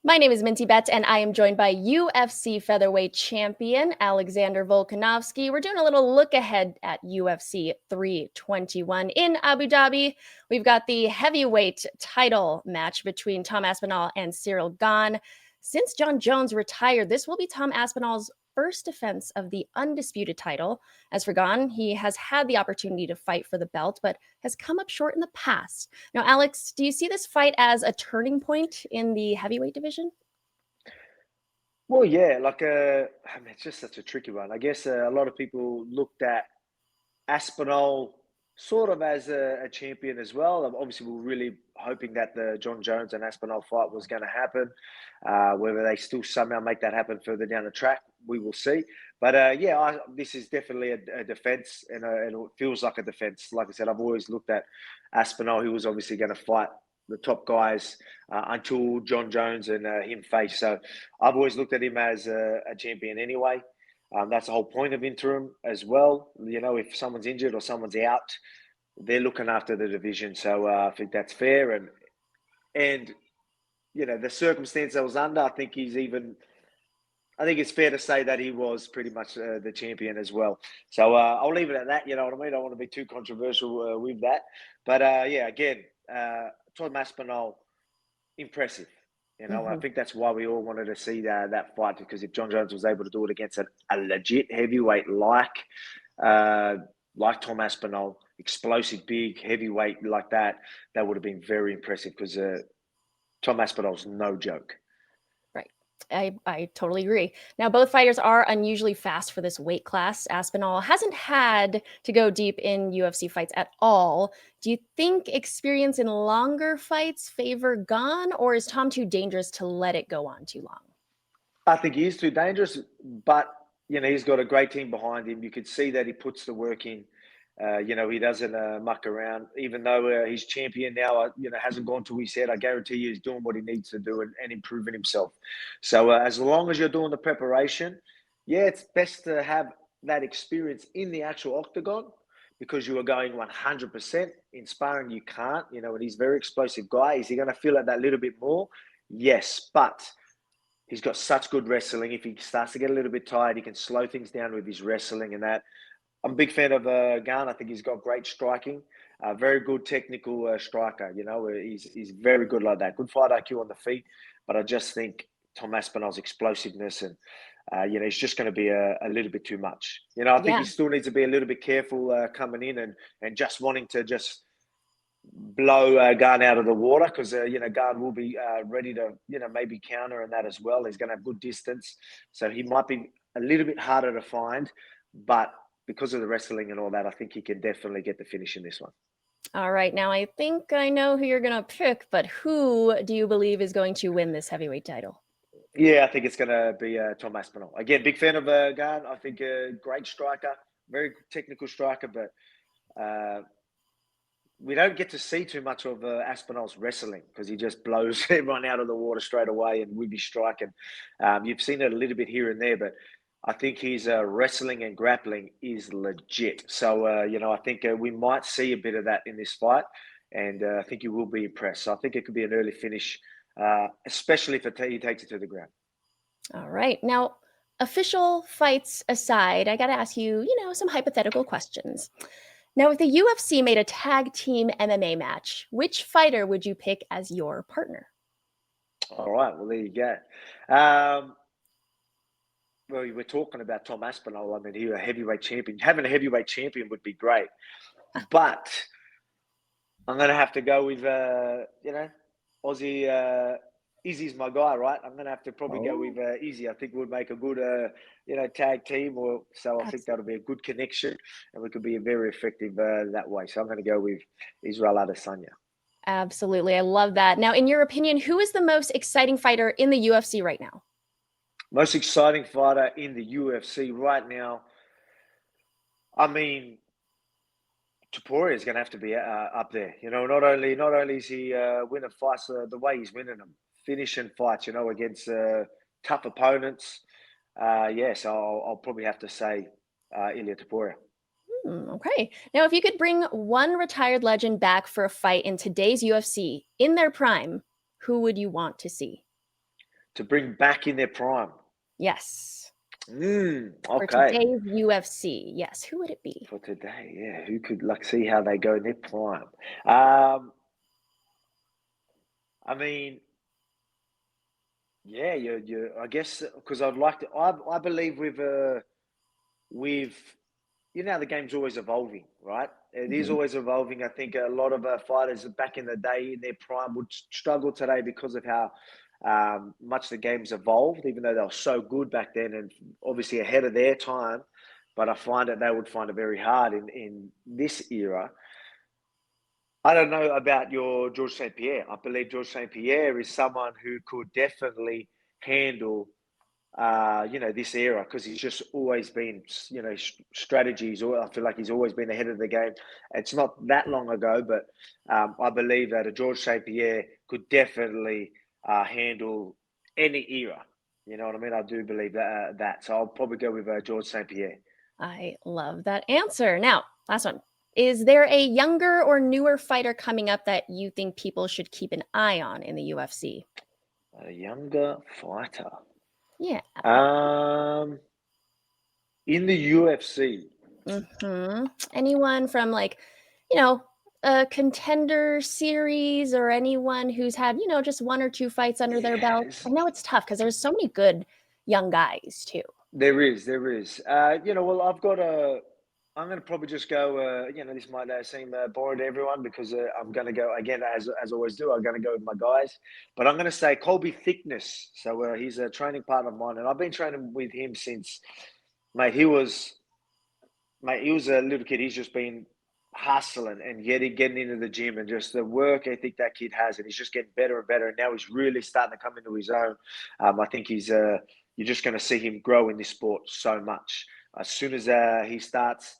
My name is Minty Bets, and I am joined by UFC featherweight champion Alexander Volkanovski. We're doing a little look ahead at UFC 321 in Abu Dhabi. We've got the heavyweight title match between Tom Aspinall and Ciryl Gane. Since Jon Jones retired, this will be Tom Aspinall's first defense of the undisputed title. As for Gane, he has had the opportunity to fight for the belt, but has come up short in the past. Now, Alex, do you see this fight as a turning point in the heavyweight division? Well, yeah, I mean, it's just such a tricky one. I guess a lot of people looked at Aspinall sort of as a champion as well. Obviously, we were really hoping that the Jon Jones and Aspinall fight was going to happen. Whether they still somehow make that happen further down the track, we will see. But yeah, this is definitely a defense, and it feels like a defense. Like I said, I've always looked at Aspinall, who was obviously going to fight the top guys until Jon Jones and him face. So I've always looked at him as a champion anyway. That's the whole point of interim as well. You know, if someone's injured or someone's out, they're looking after the division. So I think that's fair. And you know, the circumstance I was under, I think it's fair to say that he was pretty much the champion as well. So I'll leave it at that. You know what I mean? I don't want to be too controversial with that. But yeah, again, Tom Aspinall, impressive. You know, I think that's why we all wanted to see that fight, because if Jon Jones was able to do it against a legit heavyweight like Tom Aspinall, explosive, big heavyweight like that, that would have been very impressive, because Tom Aspinall's no joke. Right. I totally agree. Now, both fighters are unusually fast for this weight class. Aspinall hasn't had to go deep in UFC fights at all. Do you think experience in longer fights favor Gane, or is Tom too dangerous to let it go on too long? I think he is too dangerous, but you know, he's got a great team behind him. You could see that he puts the work in. You know, he doesn't muck around. Even though he's champion now, you know, hasn't gone to his head. I guarantee you, he's doing what he needs to do and improving himself. So as long as you're doing the preparation, yeah, it's best to have that experience in the actual octagon, because you are going 100%. In sparring, you can't. You know, and he's a very explosive guy. Is he going to feel it that little bit more? Yes, but he's got such good wrestling. If he starts to get a little bit tired, he can slow things down with his wrestling and that. I'm a big fan of Gane. I think he's got great striking, very good technical striker. You know, he's very good like that. Good fight IQ on the feet, but I just think Tom Aspinall's explosiveness and you know, he's just going to be a little bit too much. You know, I think he Yeah. still needs to be a little bit careful coming in and just wanting to just blow Gane out of the water, because you know, Gane will be ready to, you know, maybe counter and that as well. He's going to have good distance, so he might be a little bit harder to find, but because of the wrestling and all that, I think he can definitely get the finish in this one. All right. Now, I think I know who you're going to pick, but who do you believe is going to win this heavyweight title? Yeah, I think it's going to be Tom Aspinall. Again, big fan of Gane. I think a great striker, very technical striker, but we don't get to see too much of Aspinall's wrestling, because he just blows everyone out of the water straight away and with his striking. You've seen it a little bit here and there, but I think his wrestling and grappling is legit. So, you know, I think we might see a bit of that in this fight, and I think you will be impressed. So I think it could be an early finish, especially if he takes it to the ground. All right. Now, official fights aside, I got to ask you, some hypothetical questions. Now, if the UFC made a tag team MMA match, which fighter would you pick as your partner? All right, well, there you go. Um, well, we're talking about Tom Aspinall. I mean, he's a heavyweight champion. Having a heavyweight champion would be great, but I'm going to have to go with, you know, Aussie. Izzy's my guy, right? I'm going to have to probably go with Oh, Izzy. I think we'd make a good, you know, tag team, or so. I think that'll absolutely. be a good connection, and we could be very effective that way. So I'm going to go with Israel Adesanya. Absolutely. I love that. Now, in your opinion, who is the most exciting fighter in the UFC right now? Most exciting fighter in the UFC right now. I mean, Topuria is going to have to be up there. You know, not only is he winning fights the way he's winning them, finishing fights, you know, against tough opponents. Yes, I'll probably have to say Ilya Topuria. Okay. Now, if you could bring one retired legend back for a fight in today's UFC in their prime, who would you want to see? to bring back in their prime. Yes. For Okay. today's UFC, yes. Who would it be? For today, yeah. Who could see how they go in their prime? I mean, yeah, you. I guess because I'd like to. I believe with the game's always evolving, right? It is Mhm. always evolving. I think a lot of fighters back in the day in their prime would struggle today because of how much the game's evolved, even though they were so good back then and obviously ahead of their time. But I find that they would find it very hard in this era. I don't know about your George St. Pierre. I believe George St. Pierre is someone who could definitely handle this era because he's just always been, strategies. Or I feel like he's always been ahead of the game. It's not that long ago, but I believe that a George St. Pierre could definitely handle any era. You know what I mean? I do believe that. So I'll probably go with George St. Pierre. I love that answer. Now, last one. Is there a younger or newer fighter coming up that you think people should keep an eye on in the UFC? A younger fighter. Yeah. In the UFC. Anyone from a contender series or anyone who's had, just one or two fights under their belt? Yes. I know it's tough because there's so many good young guys too. There is. Well, I'm going to probably just go, this might seem boring to everyone because I'm going to go, again, as I always do, I'm going to go with my guys. But I'm going to say Colby Thickness. So he's a training partner of mine, and I've been training with him since, mate, he was a little kid. He's just been hustling and getting into the gym and just the work ethic that kid has, and he's just getting better and better. And now he's really starting to come into his own. I think you're just going to see him grow in this sport so much. As soon as he starts,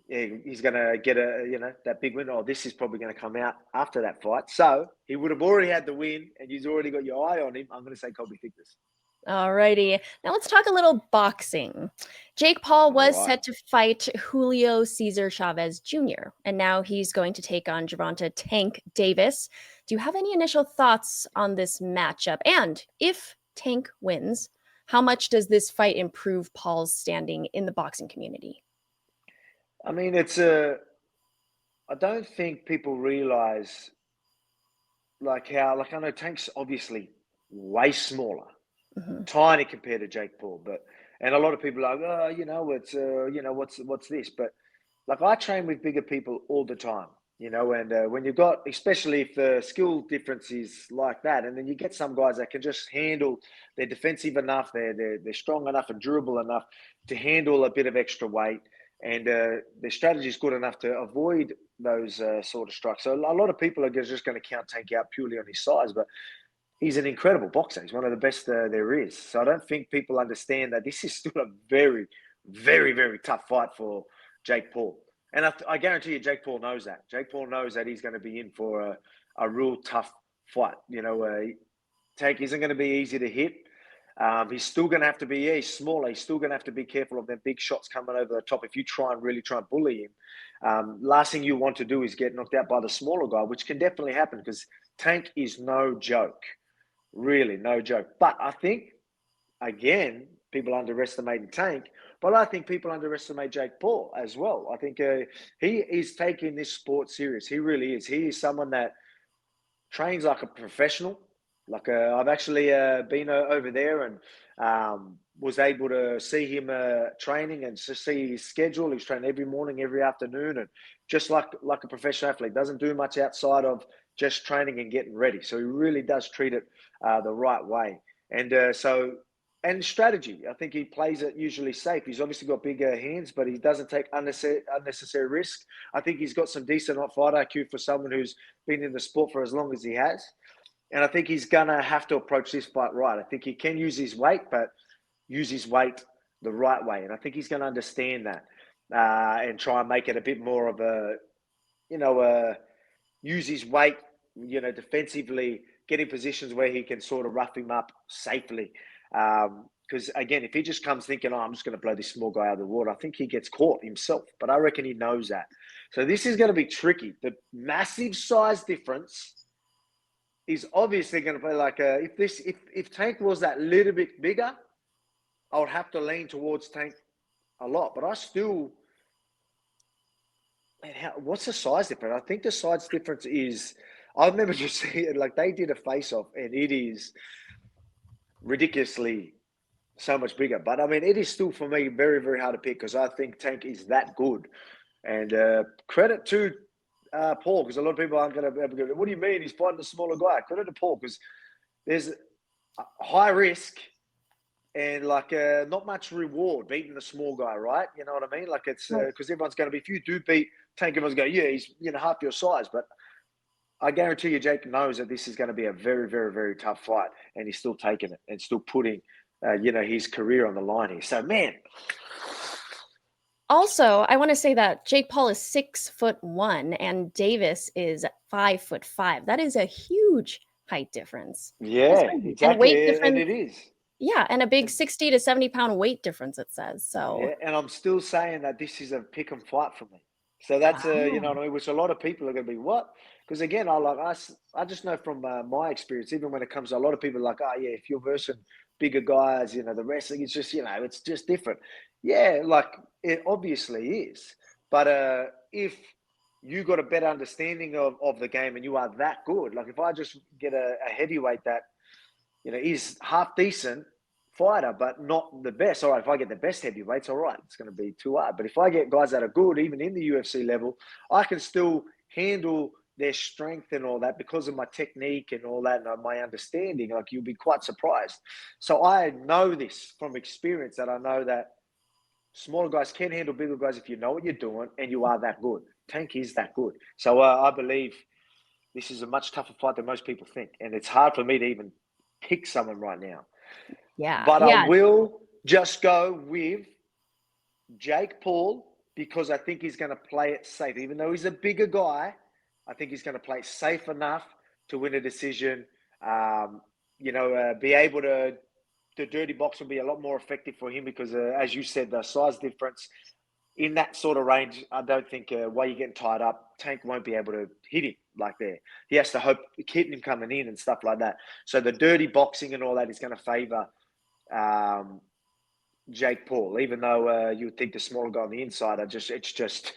he's going to get that big win. Oh, this is probably going to come out after that fight. So he would have already had the win, and you've already got your eye on him. I'm going to say Colby Thickness. Alrighty. Now let's talk a little boxing. Jake Paul All was right. set to fight Julio Cesar Chavez Jr., and now he's going to take on Gervonta Tank Davis. Do you have any initial thoughts on this matchup? And if Tank wins, how much does this fight improve Paul's standing in the boxing community? I mean, I don't think people realize how I know Tank's obviously way smaller, Mhm. tiny compared to Jake Paul, and a lot of people are like, it's what's this? But I train with bigger people all the time, and when you've got, especially if the skill difference is like that, and then you get some guys that can just handle, they're defensive enough, they're strong enough and durable enough to handle a bit of extra weight, and their strategy is good enough to avoid those sort of strikes. So a lot of people are just going to count Tank out purely on his size, but he's an incredible boxer. He's one of the best there is. So I don't think people understand that this is still a very, very, very tough fight for Jake Paul. And I guarantee you, Jake Paul knows that. Jake Paul knows that he's going to be in for a real tough fight. Tank isn't going to be easy to hit. He's still going to have to be, he's smaller. He's still going to have to be careful of them big shots coming over the top. If you really try and bully him, last thing you want to do is get knocked out by the smaller guy, which can definitely happen because Tank is no joke. Really, no joke. But I think, again, people underestimate Tank, but I think people underestimate Jake Paul as well. I think he is taking this sport serious. He really is. He is someone that trains like a professional. I've actually been over there and was able to see him training and to see his schedule. He's training every morning, every afternoon, and just like a professional athlete, doesn't do much outside of just training and getting ready. So he really does treat it the right way. And strategy. I think he plays it usually safe. He's obviously got bigger hands, but he doesn't take unnecessary risk. I think he's got some decent fight IQ for someone who's been in the sport for as long as he has. And I think he's going to have to approach this fight right. I think he can use his weight, but use his weight the right way. And I think he's going to understand that and try and make it a bit more of use his weight, defensively, get in positions where he can sort of rough him up safely. Because, again, if he just comes thinking, I'm just going to blow this small guy out of the water, I think he gets caught himself. But I reckon he knows that. So this is going to be tricky. The massive size difference he's obviously going to play like if Tank was that little bit bigger, I would have to lean towards Tank a lot. But I still, man, what's the size difference? I think the size difference is, I remember just seeing it, like they did a face-off, and it is ridiculously so much bigger. But I mean, it is still for me very, very hard to pick because I think Tank is that good. And credit to Paul, because a lot of people aren't going to be able to go, what do you mean he's fighting a smaller guy? Credit to Paul, because there's a high risk and like not much reward beating the small guy, right? You know what I mean? Like it's because everyone's going to be, if you do beat Tank, everyone's going, yeah, he's half your size. But I guarantee you, Jake knows that this is going to be a very, very, very tough fight, and he's still taking it and still putting, his career on the line here. So, man. Also, I want to say that Jake Paul is 6'1" and Davis is 5'5". That is a huge height difference. Yeah, exactly. And weight difference. And it is. Yeah, and a big 60 to 70 pound weight difference, it says. So yeah, and I'm still saying that this is a pick and fight for me. So that's you know what I mean, which a lot of people are going to be what? Because again, I just know from my experience, even when it comes to a lot of people, like, oh yeah, if you're versing bigger guys, the wrestling is just it's just different. Yeah, like it obviously is, but if you got a better understanding of the game and you are that good, like if I just get a heavyweight that is half decent fighter, but not the best. All right, if I get the best heavyweights, all right, it's going to be too hard. But if I get guys that are good, even in the UFC level, I can still handle their strength and all that because of my technique and all that and my understanding. Like, you'll be quite surprised. So I know this from experience, that I know that smaller guys can handle bigger guys if you know what you're doing and you are that good. Tank is that good. So I believe this is a much tougher fight than most people think. And it's hard for me to even pick someone right now. yeah. But I will just go with Jake Paul because I think he's going to play it safe. Even though he's a bigger guy, I think he's going to play safe enough to win a decision. Be able to, the dirty box will be a lot more effective for him because, as you said, the size difference in that sort of range, I don't think while you're getting tied up, Tank won't be able to hit him like there. He has to hope keeping him coming in and stuff like that. So the dirty boxing and all that is going to favour Jake Paul, even though you would think the smaller guy on the inside, it's just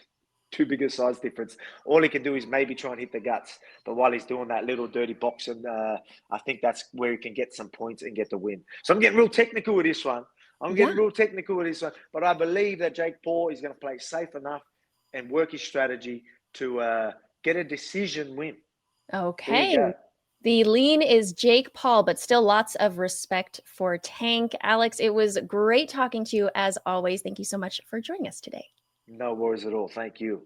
too big a size difference. All he can do is maybe try and hit the guts. But while he's doing that little dirty boxing, I think that's where he can get some points and get the win. So I'm getting real technical with this one. But I believe that Jake Paul is going to play safe enough and work his strategy to get a decision win. Okay. The lean is Jake Paul, but still lots of respect for Tank. Alex, it was great talking to you as always. Thank you so much for joining us today. No worries at all. Thank you.